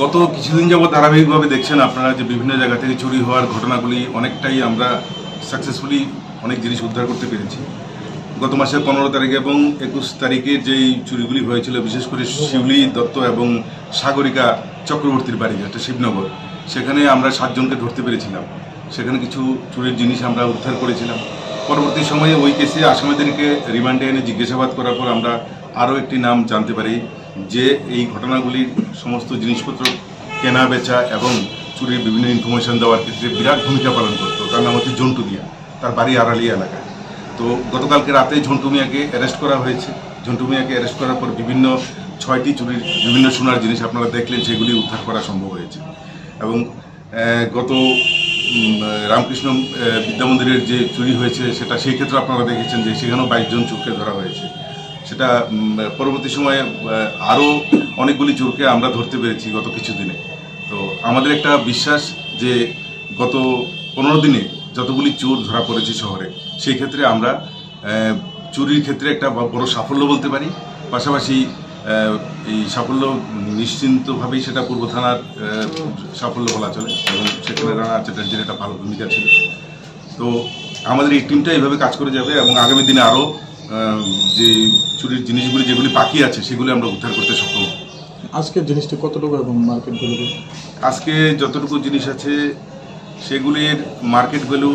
গত কিছুদিন যাবত ধারাবাহিকভাবে দেখছেন আপনারা যে বিভিন্ন জায়গা থেকে চুরি হওয়ার ঘটনাগুলি অনেকটাই আমরা সাকসেসফুলি অনেক জিনিস উদ্ধার করতে পেরেছি। গত মাসের 15 তারিখ এবং 21 তারিখে যেই চুরিগুলি হয়েছিল, বিশেষ করে শিউলি দত্ত এবং সাগরিকা চক্রবর্তীর বাড়ি, যেটা শিবনগর, সেখানে আমরা 7 জনকে ধরতে পেরেছিলাম। সেখানে কিছু চুরির জিনিস আমরা উদ্ধার করেছিলাম। পরবর্তী সময়ে ওই কেসে আসামিদেরকে রিমান্ডে এনে জিজ্ঞাসাবাদ করার পর আমরা আরও একটি নাম জানতে পারি যে এই ঘটনাগুলির সমস্ত জিনিসপত্র কেনা বেচা এবং চুরির বিভিন্ন ইনফরমেশন দেওয়ার ক্ষেত্রে বিরাট ভূমিকা পালন করতো। তার নাম হচ্ছে ঝন্টু মিয়া, তার বাড়ি আড়ালিয়া এলাকায়। তো গতকালকে রাতে ঝন্টু মিয়াকে অ্যারেস্ট করা হয়েছে। ঝন্টু মিয়াকে অ্যারেস্ট করার পর বিভিন্ন 6টি চুরির বিভিন্ন সোনার জিনিস আপনারা দেখলেন, সেগুলি উদ্ধার করা সম্ভব হয়েছে। এবং গত রামকৃষ্ণ বিদ্যামন্দিরের যে চুরি হয়েছে সেটা সেই ক্ষেত্রে আপনারা দেখেছেন যে সেখানেও 22 জন চোরকে ধরা হয়েছে। সেটা পরবর্তী সময়ে আরও অনেকগুলি চোরকে আমরা ধরতে পেরেছি গত কিছুদিনে। তো আমাদের একটা বিশ্বাস যে গত 15 দিনে যতগুলি চোর ধরা পড়েছে শহরে, সেই ক্ষেত্রে আমরা চুরির ক্ষেত্রে একটা বড় সাফল্য বলতে পারি। পাশাপাশি এই সাফল্য নিশ্চিন্তভাবেই সেটা পূর্ব থানার সাফল্য বলা চলে এবং সেখানে রানা চ্যাটার্জির একটা ভালো ভূমিকা ছিল। তো আমাদের এই টিমটা এইভাবে কাজ করে যাবে এবং আগামী দিনে আরও যে চুরির জিনিসগুলি যেগুলি বাকি আছে সেগুলি আমরা উদ্ধার করতে সক্ষম হব। আজকের জিনিসটি কতটুকু এবং মার্কেট ভ্যালু? আজকে যতটুকু জিনিস আছে সেগুলির market value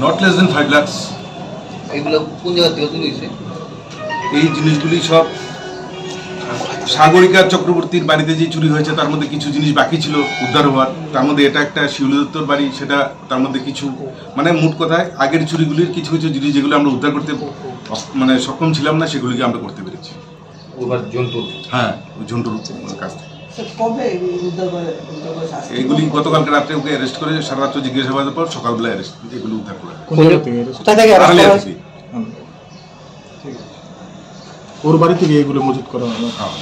not less than 5 lakh. এগুলো কোন জায়গা থেকে চুরি হয়েছে? এই জিনিসগুলি সব সাগরিকা চক্রবর্তীর বাড়িতে যে চুরি হয়েছে তার মধ্যে কিছু জিনিস বাকি ছিল উদ্ধার হওয়ার। তার মধ্যে এটা একটা শিউলি দত্তর বাড়ি, সেটা তার মধ্যে কিছু, মানে মোট কথায় আগের চুরিগুলির কিছু কিছু জিনিস যেগুলো আমরা উদ্ধার করতে সক্ষম ছিলাম না, সেগুলিকে আমরা করতে পেরেছি। হ্যাঁ, ওই ঝন্টুর কাছ থেকে। এগুলি গতকালকে রাত্রে ওকে অ্যারেস্ট করে সারা রাত্র জিজ্ঞাসাবাদের পর সকালবেলা অ্যারেস্ট, এগুলো উদ্ধার করা। ওর বাড়ি থেকে এগুলো মজুত করা হলো। হ্যাঁ।